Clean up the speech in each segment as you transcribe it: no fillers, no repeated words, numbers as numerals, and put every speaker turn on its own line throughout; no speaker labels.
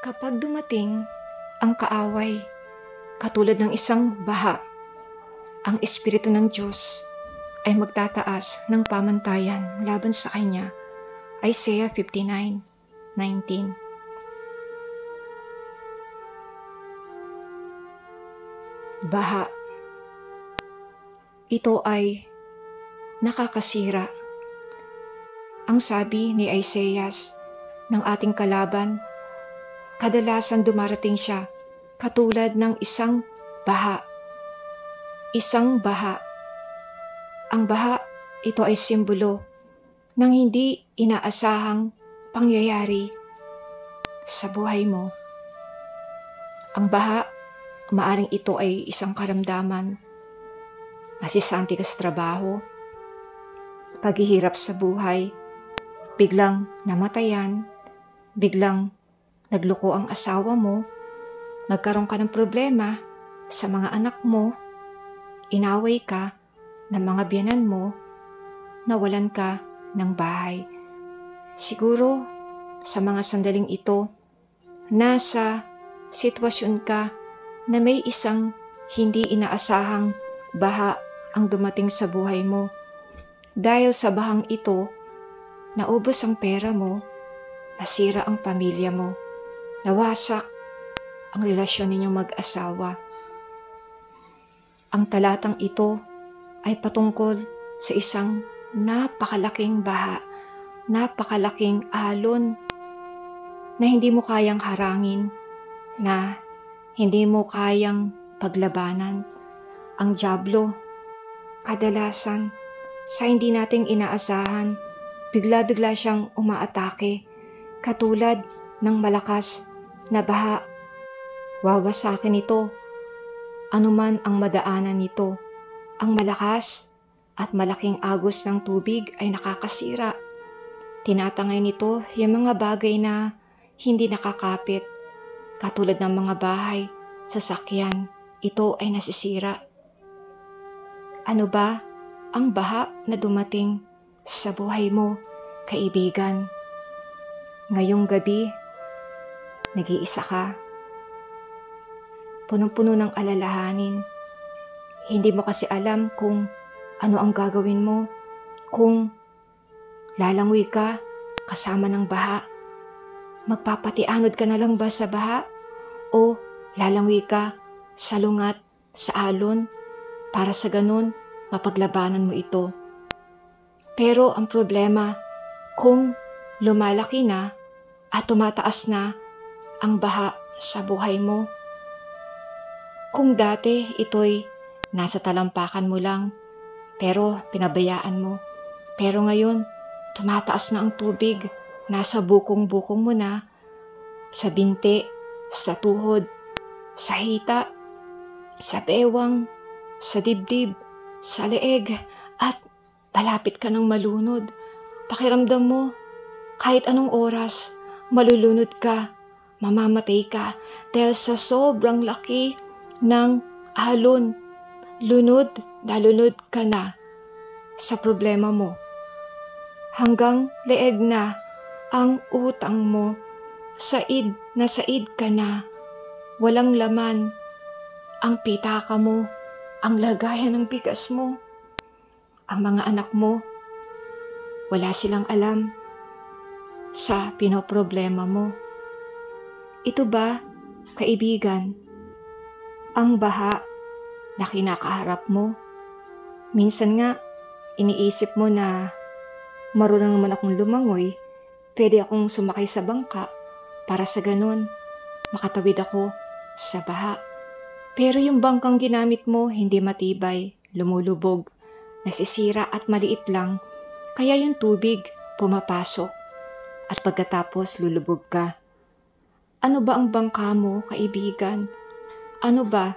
Kapag dumating ang kaaway, katulad ng isang baha, ang Espiritu ng Diyos ay magtataas ng pamantayan laban sa Kanya. Isaiah 59:19. Baha. Ito ay nakakasira. Ang sabi ni Isaiah ng ating kalaban, kadalasan dumarating siya katulad ng isang baha. Isang baha. Ang baha, ito ay simbolo ng hindi inaasahang pangyayari sa buhay mo. Ang baha, maaring ito ay isang karamdaman. Nasisanti ka sa trabaho, paghihirap sa buhay, biglang namatayan, biglang nagloko ang asawa mo, nagkaroon ka ng problema sa mga anak mo, inaway ka ng mga biyanan mo, nawalan ka ng bahay. Siguro sa mga sandaling ito, nasa sitwasyon ka na may isang hindi inaasahang baha ang dumating sa buhay mo. Dahil sa bahang ito, naubos ang pera mo, nasira ang pamilya mo, nawasak ang relasyon ninyong mag-asawa. Ang talatang ito ay patungkol sa isang napakalaking baha, napakalaking alon na hindi mo kayang harangin, na hindi mo kayang paglabanan. Ang dyablo, kadalasan, sa hindi nating inaasahan, bigla-bigla siyang umaatake, katulad ng malakas na baha. Wawasakin ito, anuman ang madaanan nito. Ang malakas at malaking agos ng tubig ay nakakasira. Tinatangay nito yung mga bagay na hindi nakakapit, katulad ng mga bahay, sasakyan. Ito ay nasisira. Ano ba ang baha na dumating sa buhay mo, kaibigan? Ngayong gabi, nag-iisa ka. Punong-puno ng alalahanin. Hindi mo kasi alam kung ano ang gagawin mo, kung lalangoy ka kasama ng baha. Magpapatianod ka na lang ba sa baha? O lalangoy ka sa lungat, sa alon, para sa ganun mapaglabanan mo ito? Pero ang problema, kung lumalaki na at tumataas na ang baha sa buhay mo, kung dati ito'y nasa talampakan mo lang, pero pinabayaan mo, pero ngayon tumataas na ang tubig, nasa bukong-bukong mo na, sa binti, sa tuhod, sa hita, sa bewang, sa dibdib, sa leeg, at palapit ka ng malunod. Pakiramdam mo, kahit anong oras, malulunod ka, mamamatay ka, dahil sa sobrang laki ng alon. Lunod ka na sa problema mo. Hanggang leeg na ang utang mo, said ka na, walang laman ang pitaka mo, ang lagayan ng bigas mo. Ang mga anak mo, wala silang alam sa pinoproblema mo. Ito ba, kaibigan, ang baha na kinakaharap mo? Minsan nga, iniisip mo na marunong naman akong lumangoy, pwede akong sumakay sa bangka para sa ganun makatawid ako sa baha. Pero yung bangkang ginamit mo hindi matibay, lumulubog, nasisira at maliit lang, kaya yung tubig pumapasok at pagkatapos lulubog ka. Ano ba ang bangka mo, kaibigan? Ano ba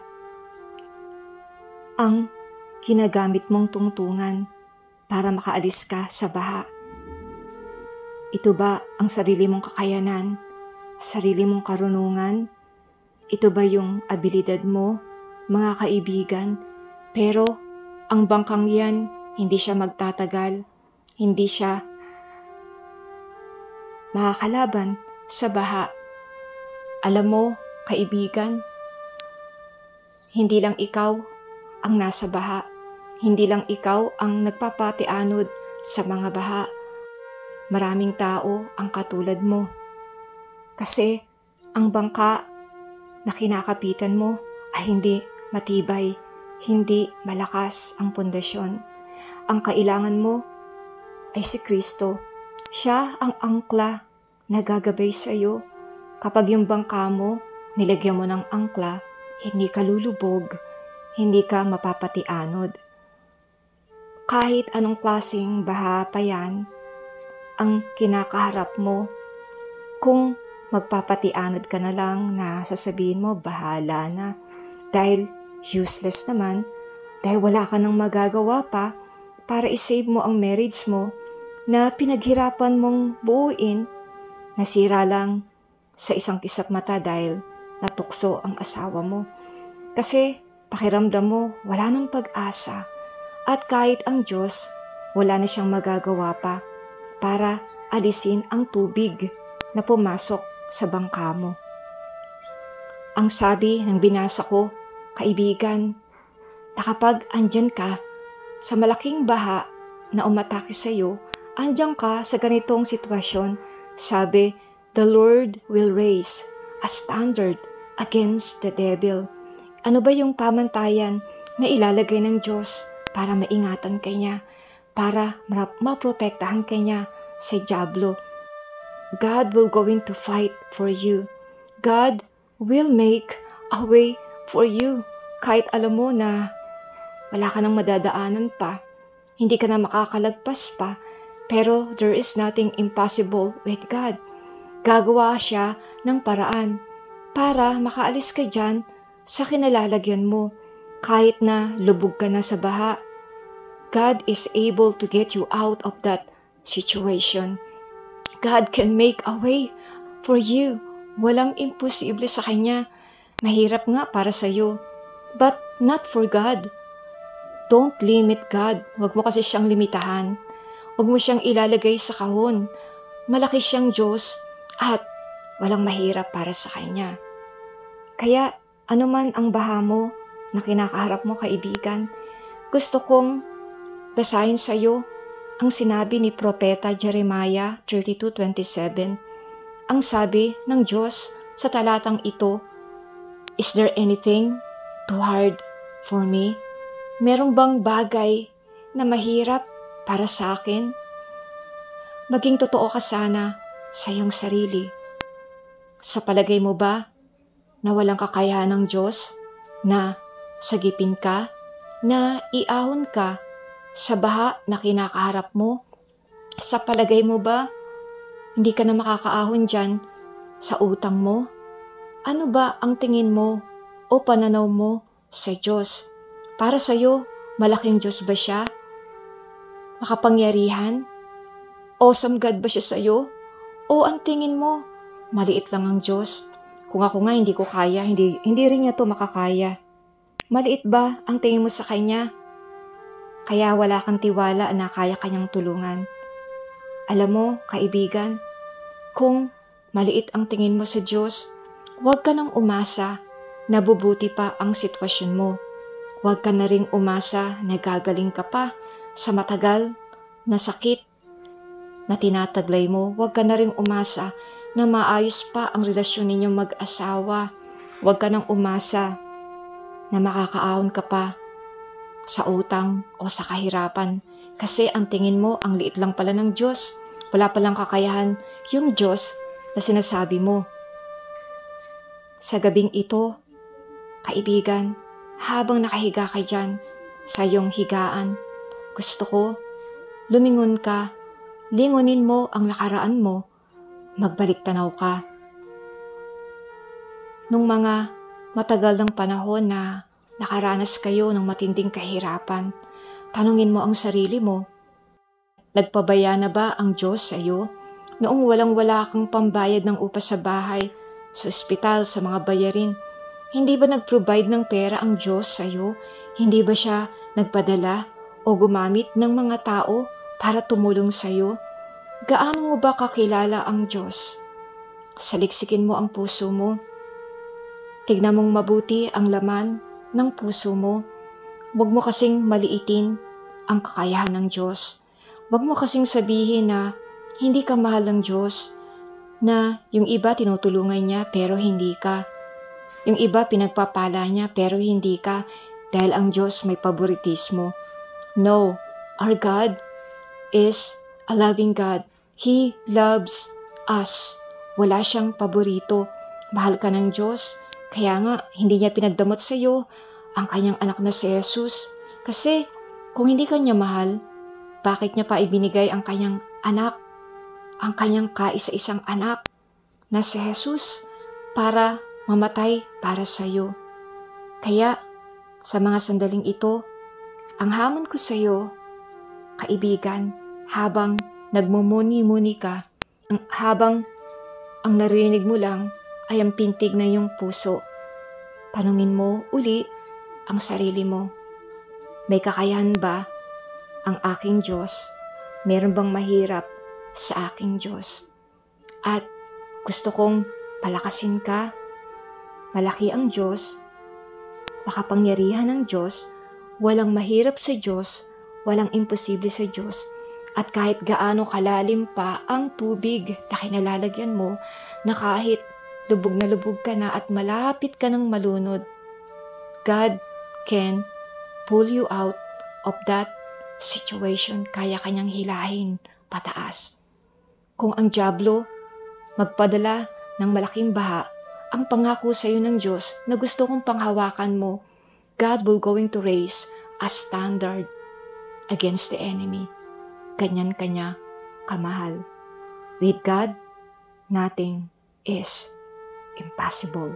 ang ginagamit mong tungtungan para makaalis ka sa baha? Ito ba ang sarili mong kakayanan, sarili mong karunungan? Ito ba yung abilidad mo, mga kaibigan? Pero ang bangkang yan, hindi siya magtatagal, hindi siya makakalaban sa baha. Alam mo, kaibigan, hindi lang ikaw ang nasa baha. Hindi lang ikaw ang nagpapatianod sa mga baha. Maraming tao ang katulad mo. Kasi ang bangka na kinakapitan mo ay hindi matibay, hindi malakas ang pundasyon. Ang kailangan mo ay si Kristo. Siya ang angkla na gagabay sa iyo. Kapag yung bangka mo, nilagyan mo ng angkla, hindi ka lulubog, hindi ka mapapatianod. Kahit anong klaseng baha pa yan, ang kinakaharap mo, kung magpapatianod ka na lang na sasabihin mo, bahala na. Dahil useless naman, dahil wala ka nang magagawa pa para isave mo ang marriage mo na pinaghirapan mong buuin, nasira lang sa isang kisap mata dahil natukso ang asawa mo. Kasi pakiramdam mo, wala nang pag-asa. At kahit ang Diyos, wala na siyang magagawa pa para alisin ang tubig na pumasok sa bangka mo. Ang sabi ng binasa ko, kaibigan, na kapag andyan ka sa malaking baha na umatake sa iyo, andyan ka sa ganitong sitwasyon, sabi, the Lord will raise a standard against the devil. Ano ba yung pamantayan na ilalagay ng Diyos para maingatan ka niya, para maprotektahan ka niya sa diablo? God will going to fight for you. God will make a way for you. Kahit alam mo na wala ka nang madadaanan pa, hindi ka na makakalagpas pa, pero there is nothing impossible with God. Gagawa siya ng paraan para makaalis ka dyan sa kinalalagyan mo. Kahit na lubog ka na sa baha, God is able to get you out of that situation. God can make a way for you. Walang imposible sa Kanya. Mahirap nga para sa iyo, but not for God. Don't limit God. Huwag mo kasi siyang limitahan. Huwag mo siyang ilalagay sa kahon. Malaki siyang Diyos at walang mahirap para sa Kanya. Kaya anuman ang baha mo na kinakaharap mo, kaibigan, gusto kong basahin sa iyo ang sinabi ni Propeta Jeremiah 32:27. Ang sabi ng Diyos sa talatang ito, is there anything too hard for me? Merong bang bagay na mahirap para sa akin? Maging totoo ka sana sa iyong sarili. Sa palagay mo ba na walang kakayahan ng Diyos na sagipin ka, na iahon ka sa baha na kinakaharap mo? Sa palagay mo ba hindi ka na makakaahon dyan sa utang mo? Ano ba ang tingin mo o pananaw mo sa Diyos? Para sa iyo, malaking Diyos ba siya? Makapangyarihan? Awesome God ba siya sa iyo? O ang tingin mo, maliit lang ang Diyos? Kung ako nga hindi ko kaya, hindi rin niya to makakaya. Maliit ba ang tingin mo sa Kanya? Kaya wala kang tiwala na kaya Kanyang tulungan. Alam mo, kaibigan, kung maliit ang tingin mo sa Diyos, huwag ka nang umasa na bubuti pa ang sitwasyon mo. Huwag ka na ring umasa na gagaling ka pa sa matagal na sakit na tinataglay mo. Huwag ka na ring umasa na maayos pa ang relasyon ninyong mag-asawa. Huwag ka nang umasa na makakaahon ka pa sa utang o sa kahirapan. Kasi ang tingin mo, ang liit lang pala ng Diyos. Wala palang kakayahan yung Diyos na sinasabi mo. Sa gabing ito, kaibigan, habang nakahiga ka dyan sa iyong higaan, gusto ko, lumingon ka, lingunin mo ang nakaraan mo, magbalik tanaw ka. Nung mga matagal ng panahon na nakaranas kayo ng matinding kahirapan, tanungin mo ang sarili mo, nagpabaya na ba ang Diyos sa iyo? Noong walang-wala kang pambayad ng upa sa bahay, sa ospital, sa mga bayarin, hindi ba nag-provide ng pera ang Diyos sa iyo? Hindi ba siya nagpadala o gumamit ng mga tao para tumulong sa iyo? Gaano mo ba kakilala ang Diyos? Saliksikin mo ang puso mo Tignan mong mabuti ang laman ng puso mo. Huwag mo kasing maliitin ang kakayahan ng Diyos. Huwag mo kasing sabihin na hindi ka mahal ng Diyos, na yung iba tinutulungan niya pero hindi ka. Yung iba pinagpapala niya pero hindi ka, dahil ang Diyos may paboritismo. No, our God is a loving God. He loves us. Wala siyang paborito. Mahal ka ng Diyos. Kaya nga, hindi niya pinagdamot sa iyo ang kanyang anak na si Jesus. Kasi kung hindi ka niya mahal, bakit niya pa ibinigay ang kanyang anak, ang kanyang kaisa-isang anak na si Jesus para mamatay para sa iyo? Kaya sa mga sandaling ito, ang hamon ko sa iyo, kaibigan, habang nagmumuni-muni ka, habang ang narinig mo lang ay ang pintig na iyong puso, tanungin mo uli ang sarili mo. May kakayahan ba ang aking Diyos? Meron bang mahirap sa aking Diyos? At gusto kong palakasin ka. Malaki ang Diyos, makapangyarihan ng Diyos, walang mahirap sa Diyos, walang imposible sa Diyos. At kahit gaano kalalim pa ang tubig na kinalalagyan mo, na kahit lubog na lubog ka na at malapit ka ng malunod, God can pull you out of that situation. Kaya kanyang hilahin pataas. Kung ang dyablo magpadala ng malaking baha, ang pangako sa iyo ng Diyos na gusto kong panghawakan mo, God will going to raise a standard against the enemy. Ganyan kanya kamahal. With God, nothing is impossible.